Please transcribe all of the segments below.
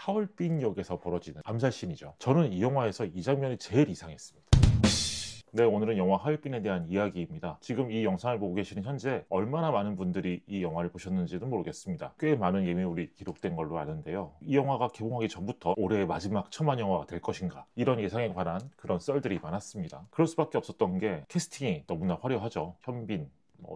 하얼빈역에서 벌어지는 암살씬이죠. 저는 이 영화에서 이 장면이 제일 이상했습니다. 네, 오늘은 영화 하얼빈에 대한 이야기입니다. 지금 이 영상을 보고 계시는 현재 얼마나 많은 분들이 이 영화를 보셨는지는 모르겠습니다. 꽤 많은 예매율이 기록된 걸로 아는데요. 이 영화가 개봉하기 전부터 올해의 마지막 천만 영화가 될 것인가, 이런 예상에 관한 그런 썰들이 많았습니다. 그럴 수밖에 없었던 게 캐스팅이 너무나 화려하죠. 현빈,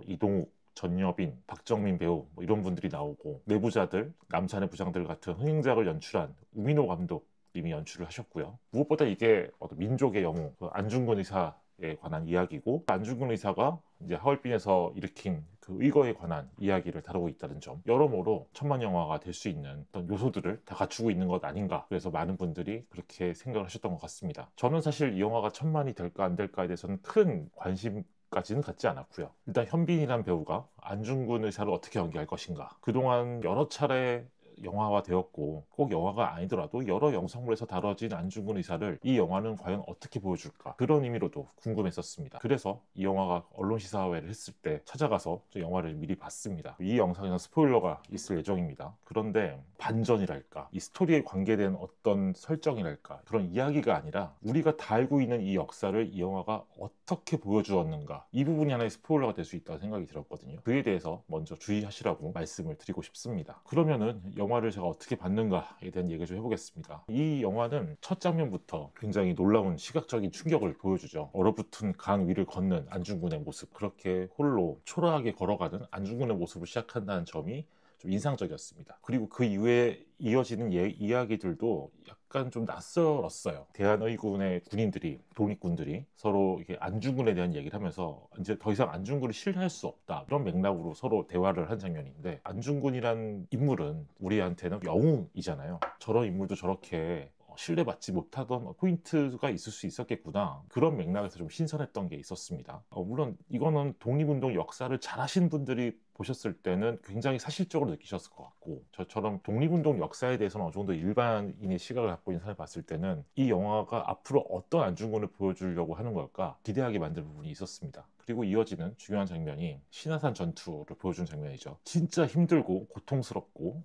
이동욱, 전여빈, 박정민 배우 이런 분들이 나오고, 내부자들, 남산의 부장들 같은 흥행작을 연출한 우민호 감독 이미 연출을 하셨고요. 무엇보다 이게 민족의 영웅 안중근 의사에 관한 이야기고, 안중근 의사가 이제 하얼빈에서 일으킨 그 의거에 관한 이야기를 다루고 있다는 점, 여러모로 천만 영화가 될 수 있는 어떤 요소들을 다 갖추고 있는 것 아닌가, 그래서 많은 분들이 그렇게 생각을 하셨던 것 같습니다. 저는 사실 이 영화가 천만이 될까 안 될까에 대해서는 큰 관심까지는 갖지 않았고요. 일단 현빈이란 배우가 안중근 의사를 어떻게 연기할 것인가, 그동안 여러 차례 영화화 되었고, 꼭 영화가 아니더라도 여러 영상물에서 다뤄진 안중근 의사를 이 영화는 과연 어떻게 보여줄까, 그런 의미로도 궁금했었습니다. 그래서 이 영화가 언론 시사회를 했을 때 찾아가서 저 영화를 미리 봤습니다. 이 영상에는 스포일러가 있을 예정입니다. 그런데 반전이랄까, 이 스토리에 관계된 어떤 설정이랄까, 그런 이야기가 아니라 우리가 다 알고 있는 이 역사를 이 영화가 어떻게 보여주었는가, 이 부분이 하나의 스포일러가 될 수 있다고 생각이 들었거든요. 그에 대해서 먼저 주의하시라고 말씀을 드리고 싶습니다. 그러면은 영화를 제가 어떻게 봤는가에 대한 얘기를 좀 해보겠습니다. 이 영화는 첫 장면부터 굉장히 놀라운 시각적인 충격을 보여주죠. 얼어붙은 강 위를 걷는 안중근의 모습, 그렇게 홀로 초라하게 걸어가는 안중근의 모습을 시작한다는 점이 좀 인상적이었습니다. 그리고 그 이후에 이어지는 이야기들도 약간 좀 낯설었어요. 대한의군의 군인들이, 독립군들이 서로 이게 안중근에 대한 얘기를 하면서 이제 더 이상 안중근을 신뢰할 수 없다, 이런 맥락으로 서로 대화를 한 장면인데, 안중근이란 인물은 우리한테는 영웅이잖아요. 저런 인물도 저렇게 신뢰받지 못하던 포인트가 있을 수 있었겠구나, 그런 맥락에서 좀 신선했던 게 있었습니다. 물론 이거는 독립운동 역사를 잘 아신 분들이 보셨을 때는 굉장히 사실적으로 느끼셨을 것 같고, 저처럼 독립운동 역사에 대해서는 어느 정도 일반인의 시각을 갖고 있는 사람이 봤을 때는 이 영화가 앞으로 어떤 안중근을 보여주려고 하는 걸까 기대하게 만든 부분이 있었습니다. 그리고 이어지는 중요한 장면이 신화산 전투를 보여준 장면이죠. 진짜 힘들고 고통스럽고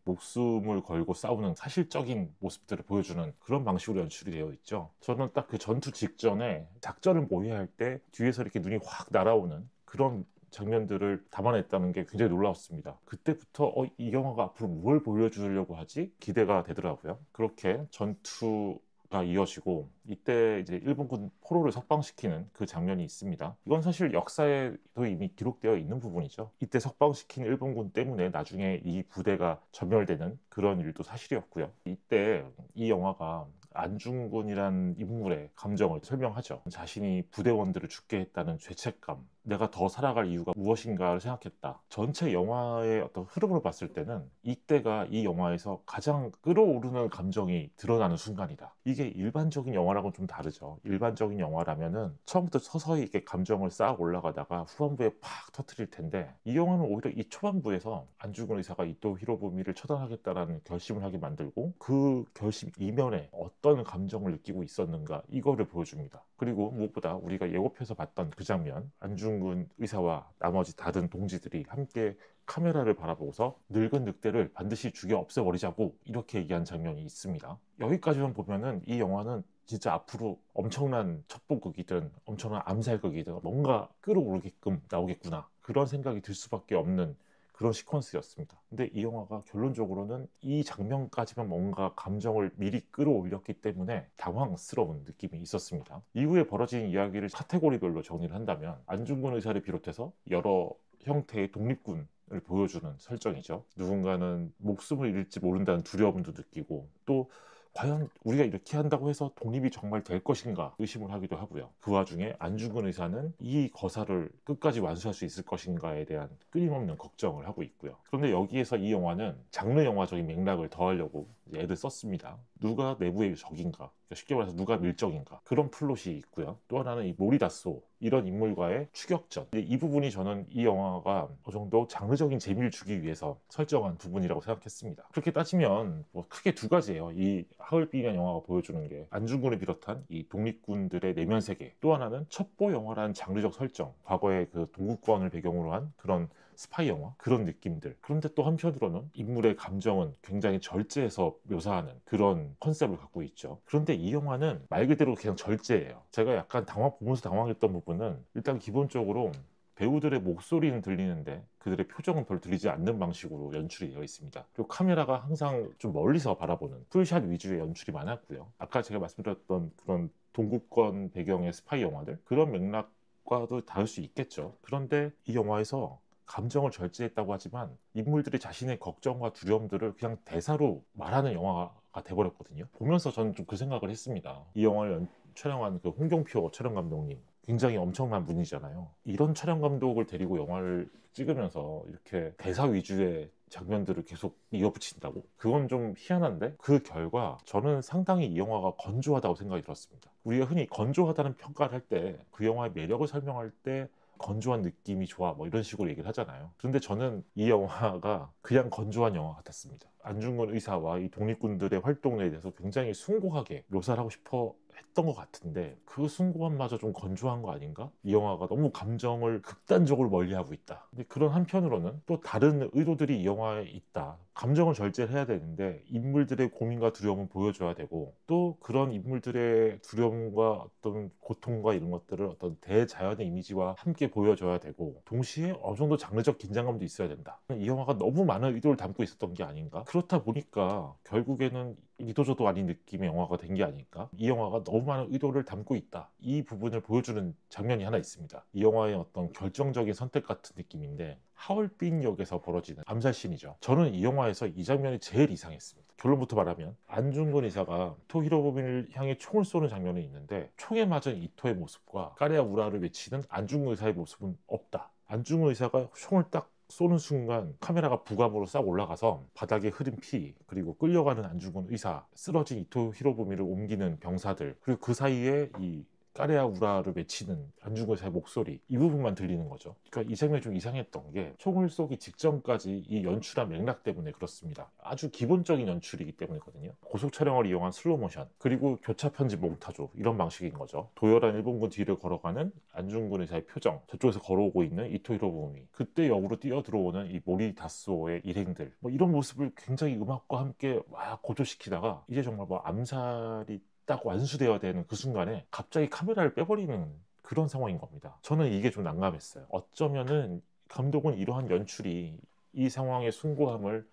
목숨을 걸고 싸우는 사실적인 모습들을 보여주는 그런 방식으로 연출이 되어 있죠. 저는 딱 그 전투 직전에 작전을 모의할 때 뒤에서 이렇게 눈이 확 날아오는 그런 장면들을 담아냈다는 게 굉장히 놀라웠습니다. 그때부터 이 영화가 앞으로 뭘 보여주려고 하지? 기대가 되더라고요. 그렇게 전투가 이어지고, 이때 이제 일본군 포로를 석방시키는 그 장면이 있습니다. 이건 사실 역사에도 이미 기록되어 있는 부분이죠. 이때 석방시킨 일본군 때문에 나중에 이 부대가 전멸되는 그런 일도 사실이었고요. 이때 이 영화가 안중근이란 인물의 감정을 설명하죠. 자신이 부대원들을 죽게 했다는 죄책감, 내가 더 살아갈 이유가 무엇인가를 생각했다. 전체 영화의 어떤 흐름으로 봤을 때는 이때가 이 영화에서 가장 끌어오르는 감정이 드러나는 순간이다. 이게 일반적인 영화랑은 좀 다르죠. 일반적인 영화라면은 처음부터 서서히 이렇게 감정을 쌓아 올라가다가 후반부에 팍 터트릴 텐데, 이 영화는 오히려 이 초반부에서 안중근 의사가 이토 히로부미를 처단하겠다라는 결심을 하게 만들고, 그 결심 이면에 어떤 감정을 느끼고 있었는가, 이거를 보여줍니다. 그리고 무엇보다 우리가 예고편에서 봤던 그 장면, 안중근 의사와 나머지 다른 동지들이 함께 카메라를 바라보고서 늙은 늑대를 반드시 죽여 없애버리자고 이렇게 얘기한 장면이 있습니다. 여기까지만 보면은 이 영화는 진짜 앞으로 엄청난 첩보극이든 엄청난 암살극이든 뭔가 끌어오르게끔 나오겠구나, 그런 생각이 들 수밖에 없는 그런 시퀀스였습니다. 근데 이 영화가 결론적으로는 이 장면까지만 뭔가 감정을 미리 끌어올렸기 때문에 당황스러운 느낌이 있었습니다. 이후에 벌어진 이야기를 카테고리별로 정리를 한다면, 안중근 의사를 비롯해서 여러 형태의 독립군을 보여주는 설정이죠. 누군가는 목숨을 잃을지 모른다는 두려움도 느끼고, 또 과연 우리가 이렇게 한다고 해서 독립이 정말 될 것인가 의심을 하기도 하고요. 그 와중에 안중근 의사는 이 거사를 끝까지 완수할 수 있을 것인가에 대한 끊임없는 걱정을 하고 있고요. 그런데 여기에서 이 영화는 장르 영화적인 맥락을 더하려고 애를 썼습니다. 누가 내부의 적인가, 쉽게 말해서 누가 밀정인가, 그런 플롯이 있고요. 또 하나는 이 모리다소, 이런 인물과의 추격전, 이 부분이 저는 이 영화가 어느 정도 장르적인 재미를 주기 위해서 설정한 부분이라고 생각했습니다. 그렇게 따지면 크게 두 가지예요. 이 하얼빈이라는 영화가 보여주는 게, 안중근을 비롯한 이 독립군들의 내면 세계, 또 하나는 첩보 영화라는 장르적 설정, 과거의 그 동국권을 배경으로 한 그런 스파이 영화 그런 느낌들. 그런데 또 한편으로는 인물의 감정은 굉장히 절제해서 묘사하는 그런 컨셉을 갖고 있죠. 그런데 이 영화는 말 그대로 그냥 절제예요. 제가 약간 보면서 당황했던 부분은 일단 기본적으로 배우들의 목소리는 들리는데 그들의 표정은 별로 들리지 않는 방식으로 연출이 되어 있습니다. 그리고 카메라가 항상 좀 멀리서 바라보는 풀샷 위주의 연출이 많았고요. 아까 제가 말씀드렸던 그런 동구권 배경의 스파이 영화들 그런 맥락과도 다를 수 있겠죠. 그런데 이 영화에서 감정을 절제했다고 하지만 인물들이 자신의 걱정과 두려움들을 그냥 대사로 말하는 영화가 돼버렸거든요. 보면서 저는 좀 그 생각을 했습니다. 이 영화를 촬영한 그 홍경표 촬영 감독님 굉장히 엄청난 분이잖아요. 이런 촬영 감독을 데리고 영화를 찍으면서 이렇게 대사 위주의 장면들을 계속 이어붙인다고? 그건 좀 희한한데 그 결과 저는 상당히 이 영화가 건조하다고 생각이 들었습니다. 우리가 흔히 건조하다는 평가를 할 때 그 영화의 매력을 설명할 때 건조한 느낌이 좋아 뭐 이런 식으로 얘기를 하잖아요. 그런데 저는 이 영화가 그냥 건조한 영화 같았습니다. 안중근 의사와 이 독립군들의 활동에 대해서 굉장히 숭고하게 묘사를 하고 싶어 했던 것 같은데 그 숭고함마저 좀 건조한 거 아닌가? 이 영화가 너무 감정을 극단적으로 멀리하고 있다. 근데 그런 한편으로는 또 다른 의도들이 이 영화에 있다. 감정을 절제를 해야 되는데 인물들의 고민과 두려움을 보여줘야 되고 또 그런 인물들의 두려움과 어떤 고통과 이런 것들을 어떤 대자연의 이미지와 함께 보여줘야 되고 동시에 어느 정도 장르적 긴장감도 있어야 된다. 이 영화가 너무 많은 의도를 담고 있었던 게 아닌가? 그렇다 보니까 결국에는 이도저도 아닌 느낌의 영화가 된 게 아닐까? 이 영화가 너무 많은 의도를 담고 있다. 이 부분을 보여주는 장면이 하나 있습니다. 이 영화의 어떤 결정적인 선택 같은 느낌인데 하얼빈 역에서 벌어지는 암살씬이죠. 저는 이 영화에서 이 장면이 제일 이상했습니다. 결론부터 말하면 안중근 의사가 이토 히로부미를 향해 총을 쏘는 장면이 있는데 총에 맞은 이토의 모습과 까레아 우라를 외치는 안중근 의사의 모습은 없다. 안중근 의사가 총을 딱 쏘는 순간 카메라가 부감으로 싹 올라가서 바닥에 흐른 피 그리고 끌려가는 안중근 의사 쓰러진 이토 히로부미를 옮기는 병사들 그리고 그 사이에 이 까레아 우라를 외치는 안중근 의사의 목소리 이 부분만 들리는 거죠. 그러니까 이 장면이 좀 이상했던 게 총을 쏘기 직전까지 이 연출한 맥락 때문에 그렇습니다. 아주 기본적인 연출이기 때문이거든요. 고속 촬영을 이용한 슬로우 모션 그리고 교차 편집 몽타주 이런 방식인 거죠. 도열한 일본군 뒤를 걸어가는 안중근 의사의 표정 저쪽에서 걸어오고 있는 이토 히로부미 그때 역으로 뛰어 들어오는 이 모리 다스오의 일행들 뭐 이런 모습을 굉장히 음악과 함께 막 고조시키다가 이제 정말 뭐 암살이 딱 완수되어야 되는 그 순간에 갑자기 카메라를 빼버리는 그런 상황인 겁니다. 저는 이게 좀 난감했어요. 어쩌면은 감독은 이러한 연출이 이 상황의 숭고함을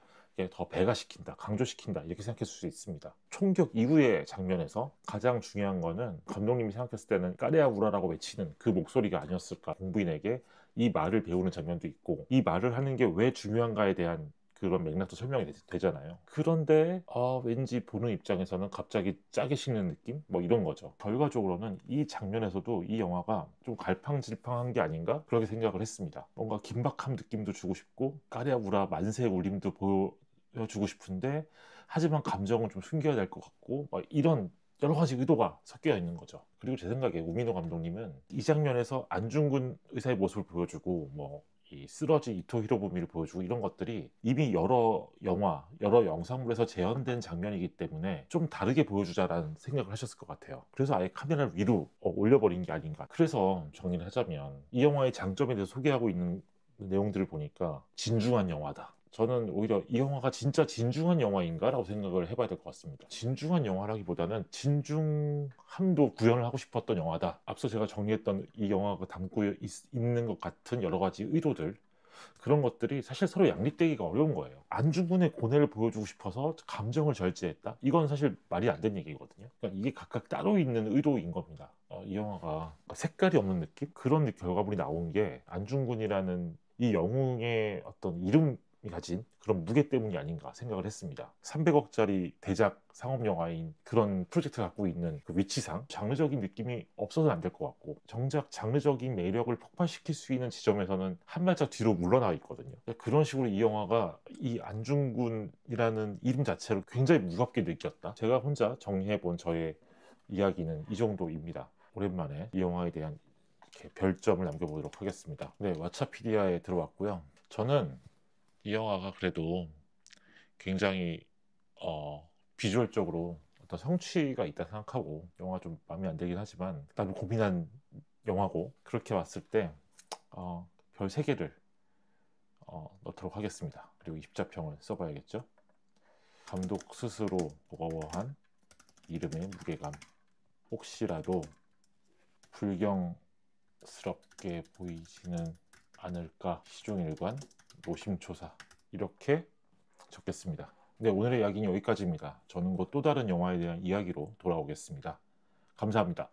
더 배가시킨다, 강조시킨다 이렇게 생각했을 수 있습니다. 총격 이후의 장면에서 가장 중요한 거는 감독님이 생각했을 때는 까레아 우라라고 외치는 그 목소리가 아니었을까. 공부인에게 이 말을 배우는 장면도 있고 이 말을 하는 게 왜 중요한가에 대한 그런 맥락도 설명이 되잖아요. 그런데 왠지 보는 입장에서는 갑자기 짜게 식는 느낌? 뭐 이런 거죠. 결과적으로는 이 장면에서도 이 영화가 좀 갈팡질팡한 게 아닌가? 그렇게 생각을 했습니다. 뭔가 긴박한 느낌도 주고 싶고 까레아우라 만세의 울림도 보여주고 싶은데 하지만 감정은 좀 숨겨야 될 것 같고 막 이런 여러 가지 의도가 섞여 있는 거죠. 그리고 제 생각에 우미노 감독님은 이 장면에서 안중근 의사의 모습을 보여주고 뭐 이 쓰러진 이토 히로부미를 보여주고 이런 것들이 이미 여러 영화, 여러 영상물에서 재현된 장면이기 때문에 좀 다르게 보여주자라는 생각을 하셨을 것 같아요. 그래서 아예 카메라를 위로 올려버린 게 아닌가. 그래서 정리를 하자면 이 영화의 장점에 대해서 소개하고 있는 내용들을 보니까 진중한 영화다. 저는 오히려 이 영화가 진짜 진중한 영화인가? 라고 생각을 해봐야 될 것 같습니다. 진중한 영화라기보다는 진중함도 구현을 하고 싶었던 영화다. 앞서 제가 정리했던 이 영화가 담고 있는 것 같은 여러 가지 의도들 그런 것들이 사실 서로 양립되기가 어려운 거예요. 안중근의 고뇌를 보여주고 싶어서 감정을 절제했다? 이건 사실 말이 안 되는 얘기거든요. 그러니까 이게 각각 따로 있는 의도인 겁니다. 이 영화가 색깔이 없는 느낌? 그런 결과물이 나온 게 안중근이라는 이 영웅의 어떤 이름이 가진 그런 무게 때문이 아닌가 생각을 했습니다. 300억짜리 대작 상업 영화인 그런 프로젝트를 갖고 있는 그 위치상 장르적인 느낌이 없어서는 안 될 것 같고 정작 장르적인 매력을 폭발시킬 수 있는 지점에서는 한 발짝 뒤로 물러나 있거든요. 그런 식으로 이 영화가 이 안중근이라는 이름 자체로 굉장히 무겁게 느꼈다. 제가 혼자 정리해본 저의 이야기는 이 정도입니다. 오랜만에 이 영화에 대한 이렇게 별점을 남겨보도록 하겠습니다. 네, 왓챠피디아에 들어왔고요. 저는 이 영화가 그래도 굉장히 비주얼적으로 어떤 성취가 있다 생각하고 영화가 좀 마음에 안 들긴 하지만 나도 고민한 영화고 그렇게 봤을 때 별 3개를 넣도록 하겠습니다. 그리고 입자평을 써봐야겠죠. 감독 스스로 버거워한 이름의 무게감. 혹시라도 불경스럽게 보이지는 않을까 시종일관 노심초사 이렇게 적겠습니다. 네, 오늘의 이야기는 여기까지입니다. 저는 곧 또 다른 영화에 대한 이야기로 돌아오겠습니다. 감사합니다.